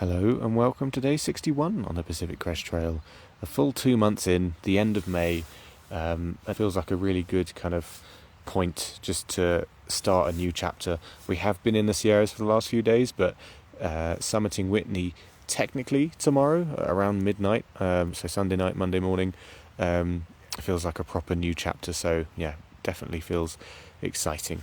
Hello and welcome to day 61 on the Pacific Crest Trail. A full 2 months in, the end of May. It feels like a really good kind of point just to start a new chapter. We have been in the Sierras for the last few days, but summiting Whitney technically tomorrow around midnight, so Sunday night, Monday morning, feels like a proper new chapter. So yeah, definitely feels exciting.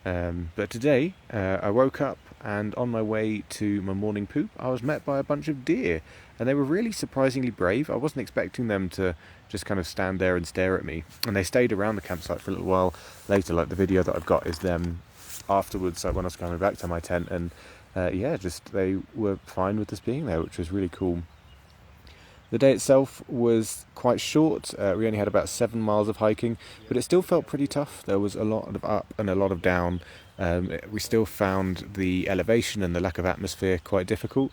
But today I woke up and on my way to my morning poop I was met by a bunch of deer, and they were really surprisingly brave. I wasn't expecting them to just kind of stand there and stare at me, and they stayed around the campsite for a little while later. Like the video that I've got is them afterwards, like when I was coming back to my tent, and just they were fine with us being there, which was really cool. The day itself was quite short. We only had about 7 miles of hiking, but it still felt pretty tough. There was a lot of up and a lot of down. We still found the elevation and the lack of atmosphere quite difficult.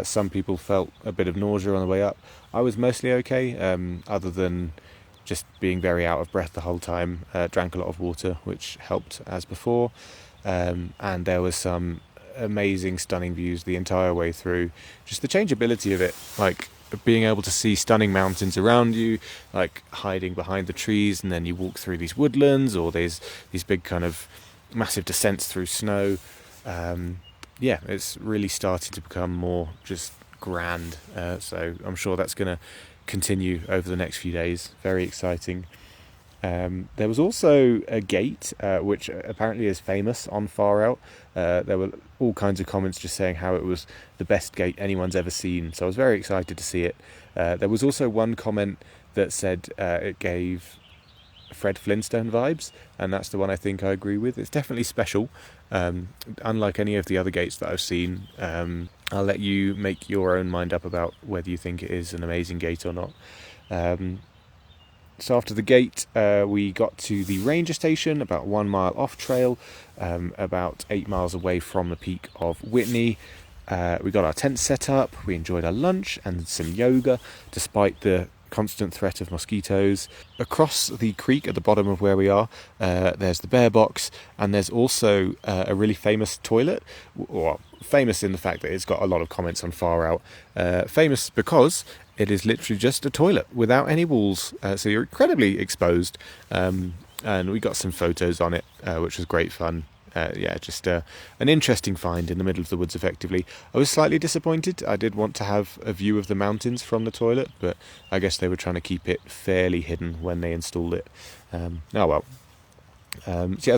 Some people felt a bit of nausea on the way up. I was mostly okay, other than just being very out of breath the whole time. Drank a lot of water, which helped as before. And there was some amazing, stunning views the entire way through. Just the changeability of it, like being able to see stunning mountains around you, like hiding behind the trees, and then you walk through these woodlands, or there's these big kind of massive descents through snow. It's really started to become more just grand. So I'm sure that's going to continue over the next few days. Very exciting. There was also a gate which apparently is famous on Far Out. There were all kinds of comments just saying how it was the best gate anyone's ever seen, so I was very excited to see it. There was also one comment that said it gave Fred Flintstone vibes, and that's the one I think I agree with. It's definitely special, unlike any of the other gates that I've seen. I'll let you make your own mind up about whether you think it is an amazing gate or not. So after the gate, we got to the ranger station, about 1 mile off trail, about 8 miles away from the peak of Whitney. We got our tent set up, we enjoyed our lunch and some yoga, despite the constant threat of mosquitoes. Across the creek at the bottom of where we are, there's the bear box, and there's also a really famous toilet, or famous in the fact that it's got a lot of comments on Far Out. Famous because it is literally just a toilet without any walls, so you're incredibly exposed, and we got some photos on it, which was great fun. An interesting find in the middle of the woods, effectively. I was slightly disappointed. I did want to have a view of the mountains from the toilet, but I guess they were trying to keep it fairly hidden when they installed it. As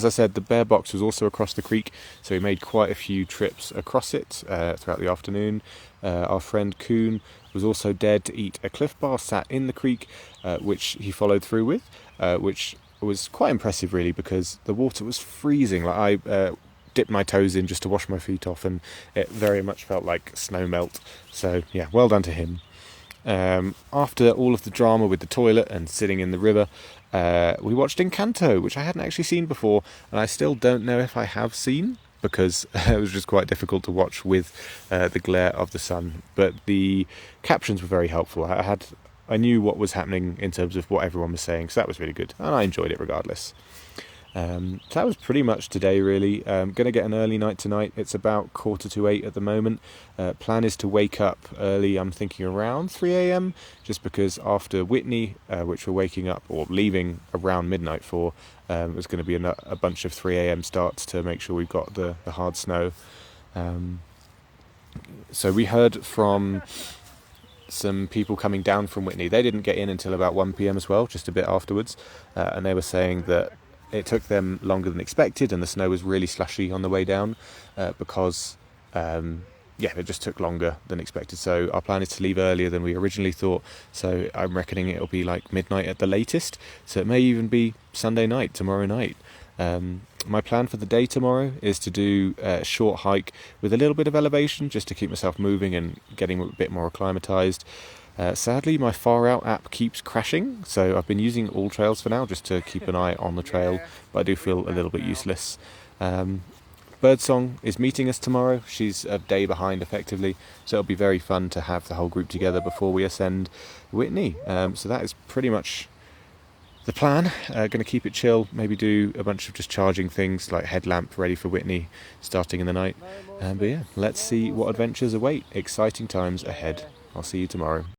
I said, the bear box was also across the creek, so we made quite a few trips across it throughout the afternoon. Our friend Kuhn was also dared to eat a Cliff Bar sat in the creek, which he followed through with, which was quite impressive really, because the water was freezing. Like I dipped my toes in just to wash my feet off, and it very much felt like snow melt. So yeah, well done to him. After all of the drama with the toilet and sitting in the river, we watched Encanto, which I hadn't actually seen before, and I still don't know if I have seen, because it was just quite difficult to watch with the glare of the sun. But the captions were very helpful. I knew what was happening in terms of what everyone was saying, so that was really good, and I enjoyed it regardless. So that was pretty much today, really. Going to get an early night tonight. It's about 7:45 at the moment. Plan is to wake up early, I'm thinking around 3 a.m, just because after Whitney, which we're waking up or leaving around midnight for, there's going to be a bunch of 3 a.m. starts to make sure we've got the hard snow. So we heard from some people coming down from Whitney. They didn't get in until about 1 p.m. as well, just a bit afterwards, and they were saying that it took them longer than expected, and the snow was really slushy on the way down, because it just took longer than expected. So our plan is to leave earlier than we originally thought, so I'm reckoning it'll be like midnight at the latest, so it may even be Sunday night, tomorrow night. My plan for the day tomorrow is to do a short hike with a little bit of elevation, just to keep myself moving and getting a bit more acclimatized. Sadly, my Far Out app keeps crashing, so I've been using All Trails for now, just to keep an eye on the trail, but I do feel a little bit useless. Birdsong is meeting us tomorrow. She's a day behind, effectively, so it'll be very fun to have the whole group together before we ascend Whitney. So that is pretty much the plan. Going to keep it chill, maybe do a bunch of just charging things like headlamp ready for Whitney starting in the night. But yeah, let's see what adventures await. Exciting times ahead. I'll see you tomorrow.